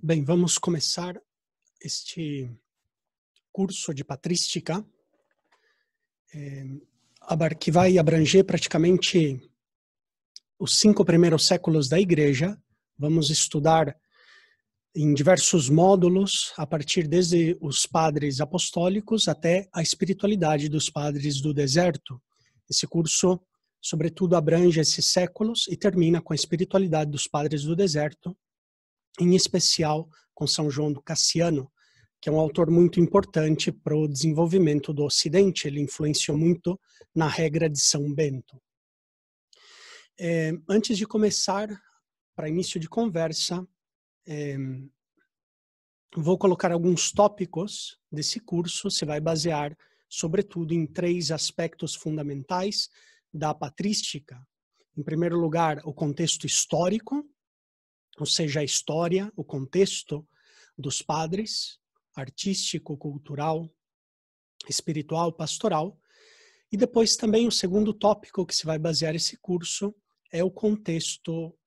Bem, vamos começar este curso de patrística, que vai abranger praticamente os 5 primeiros séculos da Igreja. Vamos estudar em diversos módulos, a partir desde os padres apostólicos até a espiritualidade dos padres do deserto. Esse curso, sobretudo, abrange esses séculos e termina com a espiritualidade dos padres do deserto, em especial com São João do Cassiano, que é um autor muito importante para o desenvolvimento do Ocidente. Ele influenciou muito na regra de São Bento. Antes de começar, para início de conversa, vou colocar alguns tópicos desse curso. Se vai basear, sobretudo, em 3 aspectos fundamentais da patrística. Em primeiro lugar, o contexto histórico, ou seja, a história, o contexto dos padres, artístico, cultural, espiritual, pastoral. E depois também o segundo tópico que se vai basear esse curso é o contexto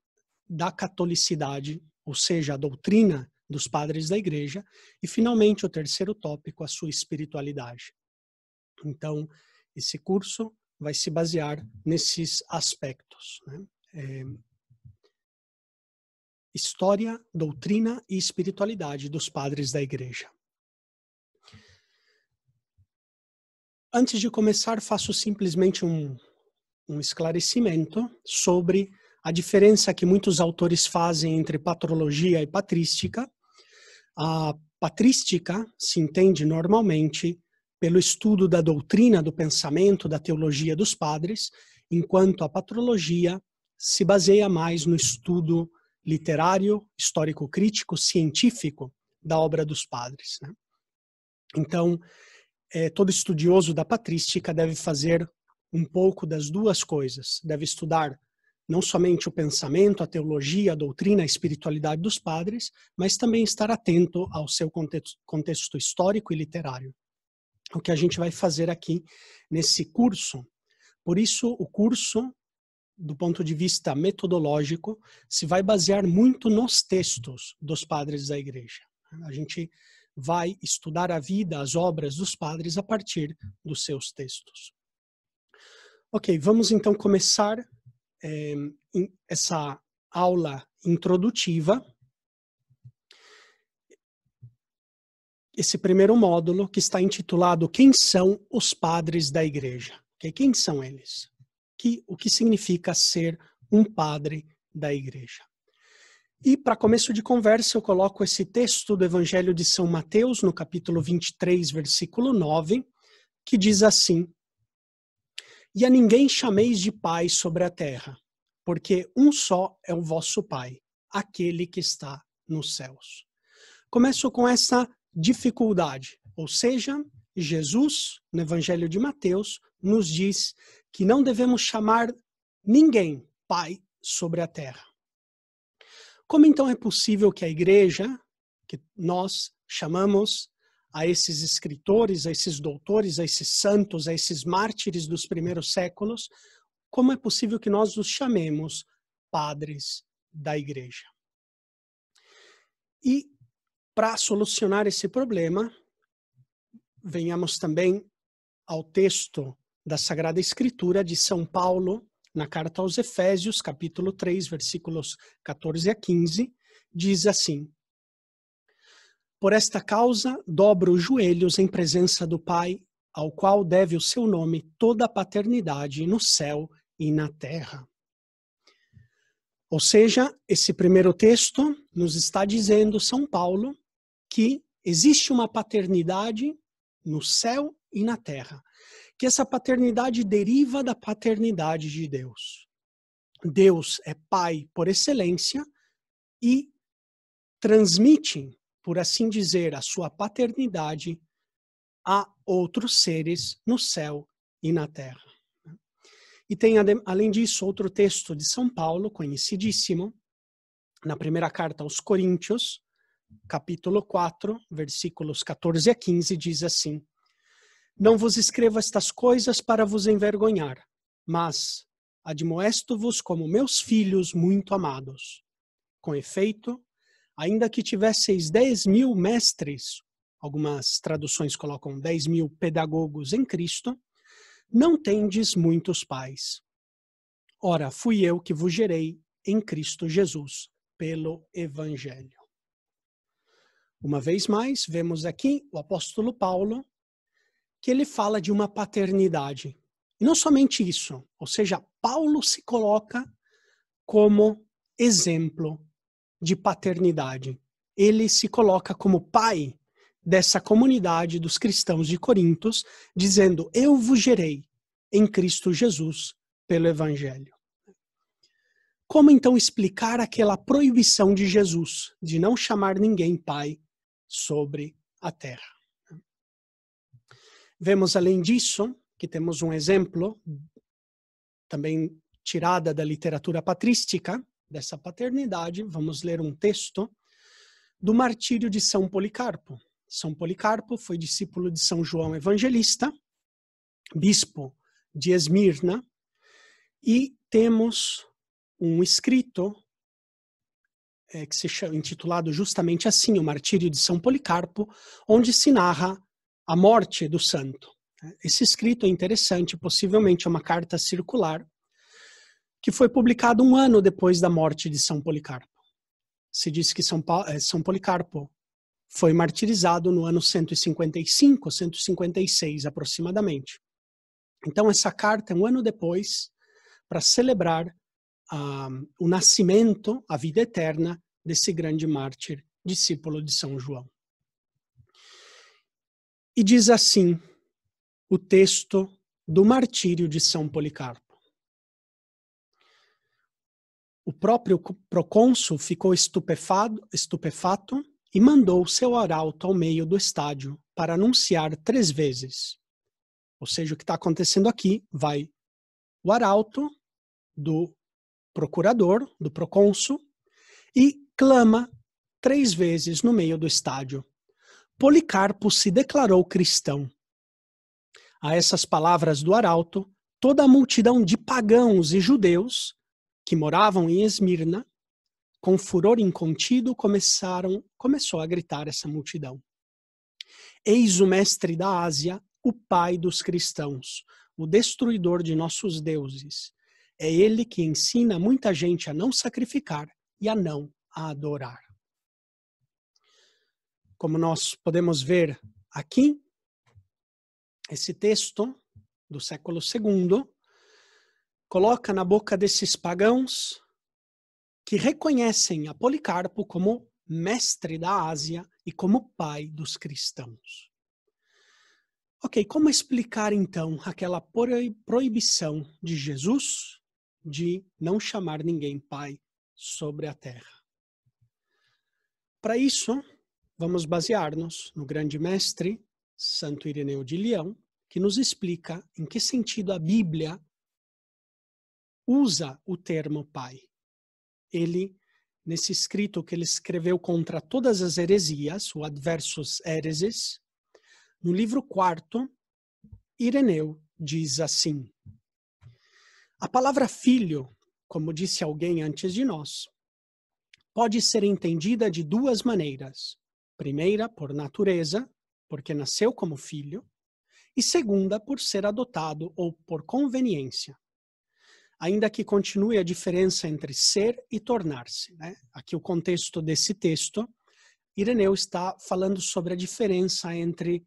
da catolicidade, ou seja, a doutrina dos padres da Igreja. E finalmente o terceiro tópico, a sua espiritualidade. Então, esse curso vai se basear nesses aspectos, né? História, doutrina e espiritualidade dos padres da Igreja. Antes de começar, faço simplesmente um esclarecimento sobre a diferença que muitos autores fazem entre patrologia e patrística. A patrística se entende normalmente pelo estudo da doutrina, do pensamento, da teologia dos padres, enquanto a patrologia se baseia mais no estudo literário, histórico-crítico, científico da obra dos padres, né? Então, todo estudioso da patrística deve fazer um pouco das duas coisas. Deve estudar não somente o pensamento, a teologia, a doutrina, a espiritualidade dos padres, mas também estar atento ao seu contexto histórico e literário. O que a gente vai fazer aqui nesse curso. Por isso, o curso, do ponto de vista metodológico, se vai basear muito nos textos dos padres da Igreja. A gente vai estudar a vida, as obras dos padres a partir dos seus textos. Ok, vamos então começar essa aula introdutiva. Esse primeiro módulo, que está intitulado Quem são os padres da Igreja? Okay? Quem são eles? O que significa ser um padre da Igreja? E para começo de conversa, eu coloco esse texto do Evangelho de São Mateus, no capítulo 23, versículo 9, que diz assim: E a ninguém chameis de pai sobre a terra, porque um só é o vosso Pai, aquele que está nos céus. Começo com essa dificuldade, ou seja, Jesus, no Evangelho de Mateus, nos diz que não devemos chamar ninguém pai sobre a terra. Como então é possível que a Igreja, que nós chamamos a esses escritores, a esses doutores, a esses santos, a esses mártires dos primeiros séculos, como é possível que nós os chamemos padres da Igreja? E para solucionar esse problema, venhamos também ao texto da Sagrada Escritura de São Paulo, na carta aos Efésios, capítulo 3, versículos 14 a 15, diz assim: Por esta causa, dobro os joelhos em presença do Pai, ao qual deve o seu nome toda a paternidade no céu e na terra. Ou seja, esse primeiro texto nos está dizendo, São Paulo, que existe uma paternidade no céu e na terra. Que essa paternidade deriva da paternidade de Deus. Deus é Pai por excelência e transmite, por assim dizer, a sua paternidade a outros seres no céu e na terra. E tem, além disso, outro texto de São Paulo, conhecidíssimo, na primeira carta aos Coríntios, capítulo 4, versículos 14 a 15, diz assim: Não vos escrevo estas coisas para vos envergonhar, mas admoesto-vos como meus filhos muito amados. Com efeito, ainda que tivesseis 10.000 mestres, algumas traduções colocam 10.000 pedagogos em Cristo, não tendes muitos pais. Ora, fui eu que vos gerei em Cristo Jesus, pelo Evangelho. Uma vez mais, vemos aqui o apóstolo Paulo, que ele fala de uma paternidade. E não somente isso, ou seja, Paulo se coloca como exemplo de paternidade. Ele se coloca como pai dessa comunidade dos cristãos de Corintos, dizendo, eu vos gerei em Cristo Jesus pelo Evangelho. Como então explicar aquela proibição de Jesus de não chamar ninguém pai sobre a terra? Vemos além disso que temos um exemplo também tirada da literatura patrística dessa paternidade. Vamos ler um texto do martírio de São Policarpo. São Policarpo foi discípulo de São João Evangelista, bispo de Esmirna, e temos um escrito que se chama, intitulado justamente assim, o Martírio de São Policarpo, onde se narra a morte do santo. Esse escrito é interessante, possivelmente é uma carta circular, que foi publicado 1 ano depois da morte de São Policarpo. Se diz que São Policarpo foi martirizado no ano 155, 156 aproximadamente. Então essa carta é 1 ano depois, para celebrar o nascimento, a vida eterna desse grande mártir, discípulo de São João. E diz assim o texto do martírio de São Policarpo. O próprio procônsul ficou estupefato e mandou seu arauto ao meio do estádio para anunciar 3 vezes. Ou seja, o que está acontecendo aqui, vai o arauto do procurador, do procônsul, e clama 3 vezes no meio do estádio. Policarpo se declarou cristão. A essas palavras do arauto, toda a multidão de pagãos e judeus que moravam em Esmirna, com furor incontido, começou a gritar essa multidão. Eis o mestre da Ásia, o pai dos cristãos, o destruidor de nossos deuses. É ele que ensina muita gente a não sacrificar e a não adorar. Como nós podemos ver aqui, esse texto do século II coloca na boca desses pagãos que reconhecem a Policarpo como mestre da Ásia e como pai dos cristãos. Ok, como explicar então aquela proibição de Jesus de não chamar ninguém pai sobre a terra? Para isso, vamos basear-nos no grande mestre Santo Ireneu de Leão, que nos explica em que sentido a Bíblia usa o termo pai. Ele, nesse escrito que ele escreveu contra todas as heresias, o Adversus Hereses, no livro 4, Ireneu diz assim: a palavra filho, como disse alguém antes de nós, pode ser entendida de 2 maneiras. Primeira, por natureza, porque nasceu como filho, e segunda, por ser adotado ou por conveniência. Ainda que continue a diferença entre ser e tornar-se, né? Aqui o contexto desse texto, Ireneu está falando sobre a diferença entre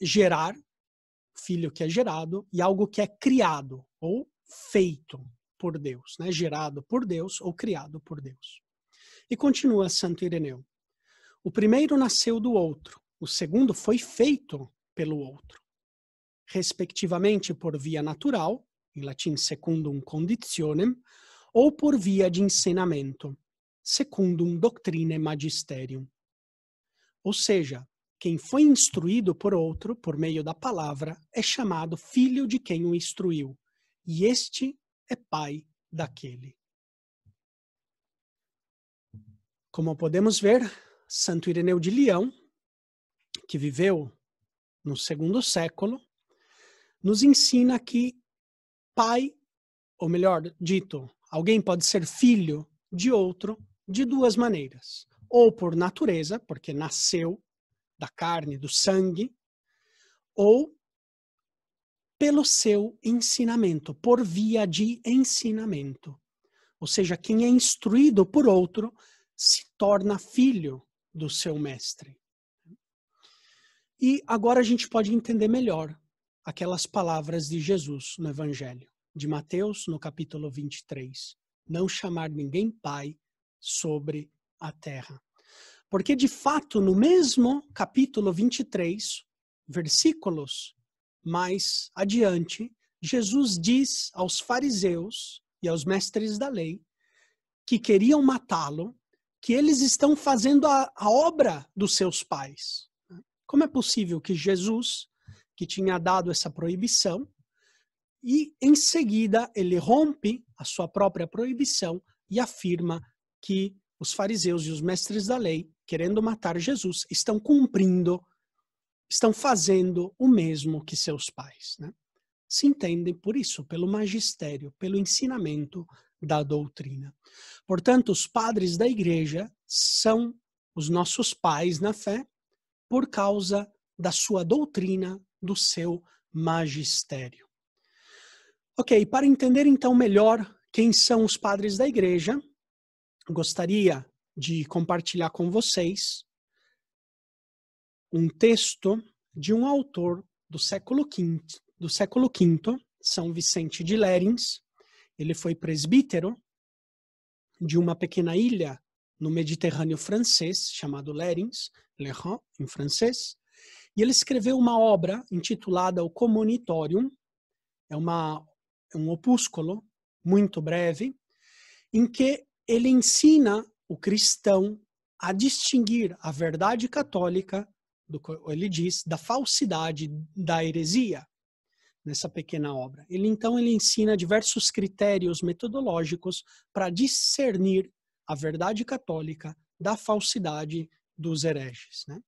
gerar, filho que é gerado, e algo que é criado ou feito por Deus, né? Gerado por Deus ou criado por Deus. E continua Santo Ireneu. O primeiro nasceu do outro, o segundo foi feito pelo outro, respectivamente por via natural, em latim secundum conditionem, ou por via de ensinamento, secundum doctrinae magisterium. Ou seja, quem foi instruído por outro, por meio da palavra, é chamado filho de quem o instruiu, e este é pai daquele. Como podemos ver, Santo Ireneu de Leão, que viveu no 2º século, nos ensina que pai, ou melhor dito, alguém pode ser filho de outro de duas maneiras. Ou por natureza, porque nasceu da carne, do sangue, ou pelo seu ensinamento, por via de ensinamento. Ou seja, quem é instruído por outro se torna filho do seu mestre. E agora a gente pode entender melhor aquelas palavras de Jesus no Evangelho, de Mateus, no capítulo 23. Não chamar ninguém pai sobre a terra. Porque, de fato, no mesmo capítulo 23, versículos mais adiante, Jesus diz aos fariseus e aos mestres da lei que queriam matá-lo, que eles estão fazendo a obra dos seus pais. Como é possível que Jesus, que tinha dado essa proibição, e em seguida ele rompe a sua própria proibição e afirma que os fariseus e os mestres da lei, querendo matar Jesus, estão cumprindo, estão fazendo o mesmo que seus pais, né? Se entendem por isso, pelo magistério, pelo ensinamento da doutrina. Portanto, os padres da igreja são os nossos pais na fé por causa da sua doutrina, do seu magistério. Ok, para entender então melhor quem são os padres da igreja, gostaria de compartilhar com vocês um texto de um autor do século V, São Vicente de Lérins. Ele foi presbítero de uma pequena ilha no Mediterrâneo francês, chamado Lérins, Lerins, em francês, e ele escreveu uma obra intitulada O Communitorium. É um opúsculo muito breve, em que ele ensina o cristão a distinguir a verdade católica, ele diz, da falsidade, da heresia, nessa pequena obra. Ele ensina diversos critérios metodológicos para discernir a verdade católica da falsidade dos hereges, né?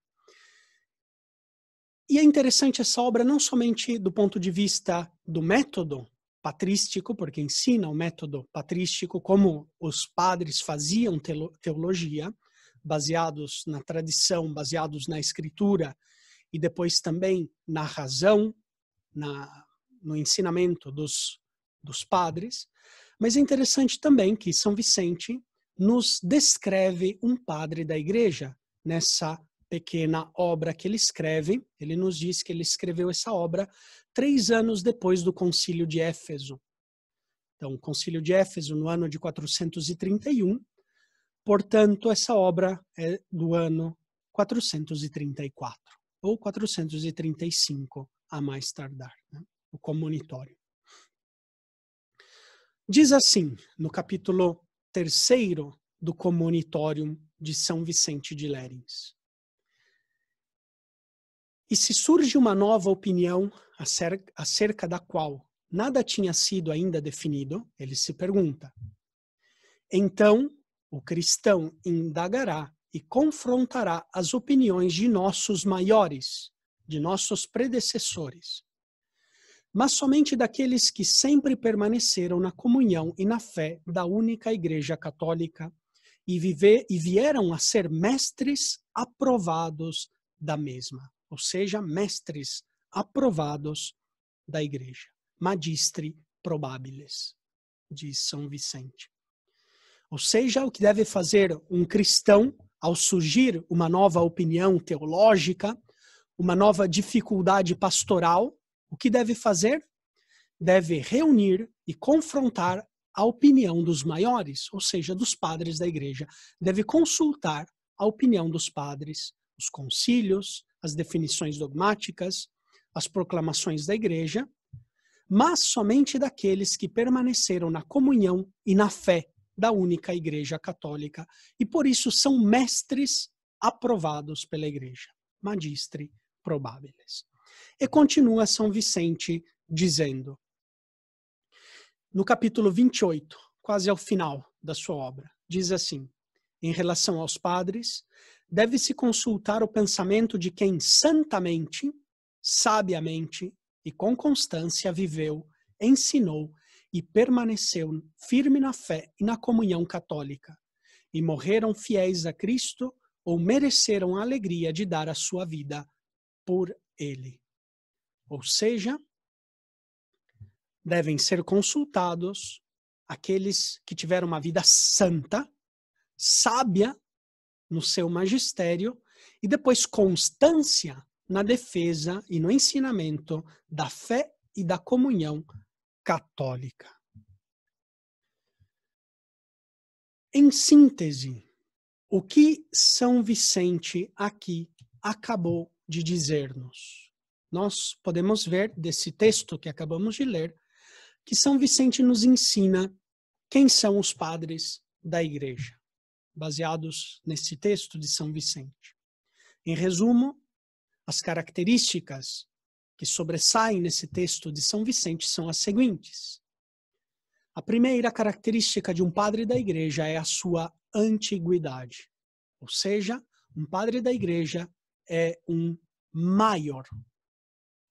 E é interessante essa obra não somente do ponto de vista do método patrístico, porque ensina o método patrístico, como os padres faziam teologia, baseados na tradição, baseados na escritura, e depois também na razão, no ensinamento dos padres. Mas é interessante também que São Vicente nos descreve um padre da igreja nessa pequena obra que ele escreve. Ele nos diz que ele escreveu essa obra 3 anos depois do Concílio de Éfeso. Então, o Concílio de Éfeso no ano de 431, portanto, essa obra é do ano 434, ou 435, a mais tardar, né? O Communitório. Diz assim, no capítulo 3º do Communitorium de São Vicente de Lérins: e se surge uma nova opinião acerca da qual nada tinha sido ainda definido, ele se pergunta. Então, o cristão indagará e confrontará as opiniões de nossos maiores, de nossos predecessores, mas somente daqueles que sempre permaneceram na comunhão e na fé da única Igreja Católica e vieram a ser mestres aprovados da mesma. Ou seja, mestres aprovados da igreja. Magistri probabilis, diz São Vicente. Ou seja, o que deve fazer um cristão ao surgir uma nova opinião teológica, uma nova dificuldade pastoral, o que deve fazer? Deve reunir e confrontar a opinião dos maiores, ou seja, dos padres da igreja. Deve consultar a opinião dos padres, os concílios, as definições dogmáticas, as proclamações da igreja, mas somente daqueles que permaneceram na comunhão e na fé da única Igreja Católica e por isso são mestres aprovados pela igreja. Magistri probabilis. E continua São Vicente dizendo, no capítulo 28, quase ao final da sua obra, diz assim: em relação aos padres, deve-se consultar o pensamento de quem santamente, sabiamente e com constância viveu, ensinou e permaneceu firme na fé e na comunhão católica, e morreram fiéis a Cristo ou mereceram a alegria de dar a sua vida por Ele. Ou seja, devem ser consultados aqueles que tiveram uma vida santa, sábia no seu magistério e depois constância na defesa e no ensinamento da fé e da comunhão católica. Em síntese, o que São Vicente aqui acabou de dizer-nos? Nós podemos ver desse texto que acabamos de ler que São Vicente nos ensina quem são os padres da Igreja, baseados nesse texto de São Vicente. Em resumo, as características que sobressaem nesse texto de São Vicente são as seguintes. A primeira característica de um padre da Igreja é a sua antiguidade. Ou seja, um padre da Igreja é um maior.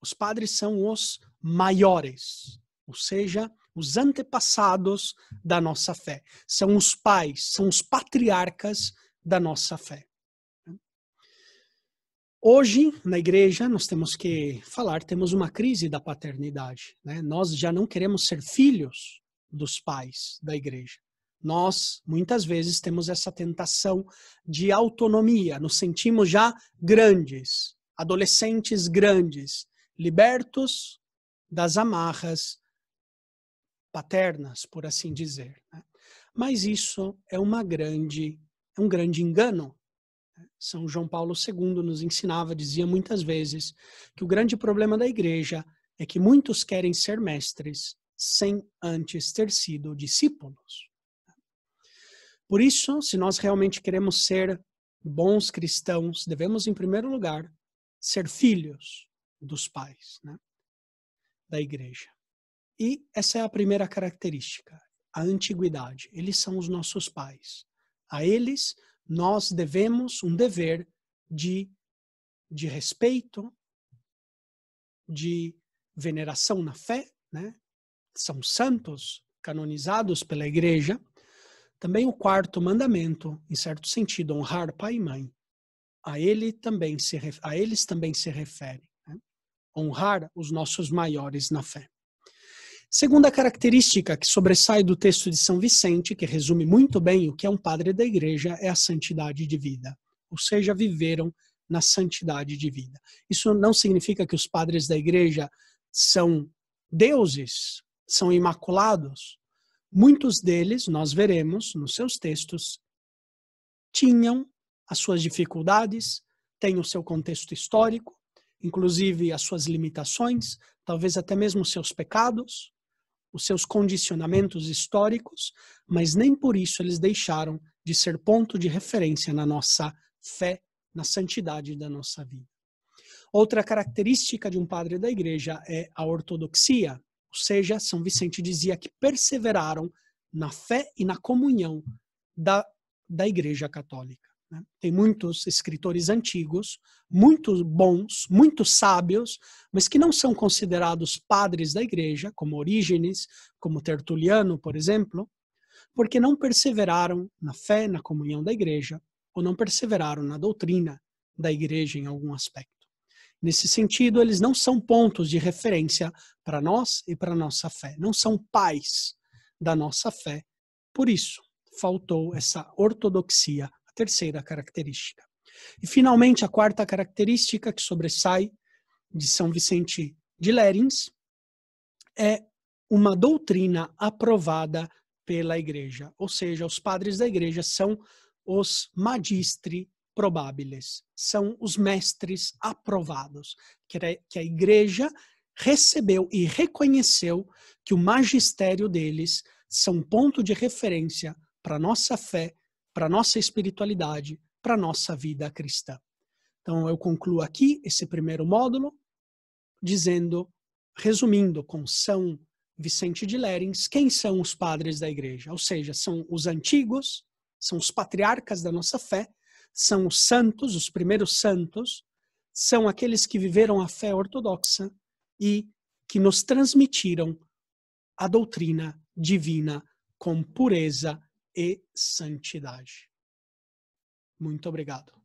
Os padres são os maiores, ou seja, os antepassados da nossa fé. São os pais, são os patriarcas da nossa fé. Hoje, na igreja, nós temos que falar, temos uma crise da paternidade, né? Nós já não queremos ser filhos dos pais da igreja. Nós, muitas vezes, temos essa tentação de autonomia, nos sentimos já grandes, adolescentes grandes, libertos das amarras paternas, por assim dizer, né? Mas isso é um grande engano. São João Paulo II nos ensinava, dizia muitas vezes, que o grande problema da igreja é que muitos querem ser mestres sem antes ter sido discípulos. Por isso, se nós realmente queremos ser bons cristãos, devemos, em primeiro lugar, ser filhos dos pais, né, da igreja. E essa é a primeira característica, a antiguidade. Eles são os nossos pais. A eles nós devemos um dever de respeito, de veneração na fé, né? São santos canonizados pela igreja. Também o quarto mandamento, em certo sentido, honrar pai e mãe. A eles também se refere, né? Honrar os nossos maiores na fé. Segunda característica que sobressai do texto de São Vicente, que resume muito bem o que é um padre da igreja, é a santidade de vida. Ou seja, viveram na santidade de vida. Isso não significa que os padres da igreja são deuses, são imaculados. Muitos deles, nós veremos nos seus textos, tinham as suas dificuldades, têm o seu contexto histórico, inclusive as suas limitações, talvez até mesmo os seus pecados, os seus condicionamentos históricos, mas nem por isso eles deixaram de ser ponto de referência na nossa fé, na santidade da nossa vida. Outra característica de um padre da igreja é a ortodoxia, ou seja, São Vicente dizia que perseveraram na fé e na comunhão da igreja católica. Tem muitos escritores antigos, muito bons, muito sábios, mas que não são considerados padres da igreja, como Orígenes, como Tertuliano, por exemplo, porque não perseveraram na fé, na comunhão da igreja, ou não perseveraram na doutrina da igreja em algum aspecto. Nesse sentido, eles não são pontos de referência para nós e para a nossa fé, não são pais da nossa fé. Por isso, faltou essa ortodoxia, a terceira característica. E, finalmente, a quarta característica que sobressai de São Vicente de Lérins é uma doutrina aprovada pela igreja. Ou seja, os padres da igreja são os magistri probábiles, são os mestres aprovados, que a igreja recebeu e reconheceu que o magistério deles são ponto de referência para a nossa fé, para a nossa espiritualidade, para a nossa vida cristã. Então, eu concluo aqui esse primeiro módulo, resumindo com São Vicente de Lérins, quem são os padres da igreja? Ou seja, são os antigos, são os patriarcas da nossa fé, são os santos, os primeiros santos, são aqueles que viveram a fé ortodoxa e que nos transmitiram a doutrina divina com pureza e santidade. Muito obrigado.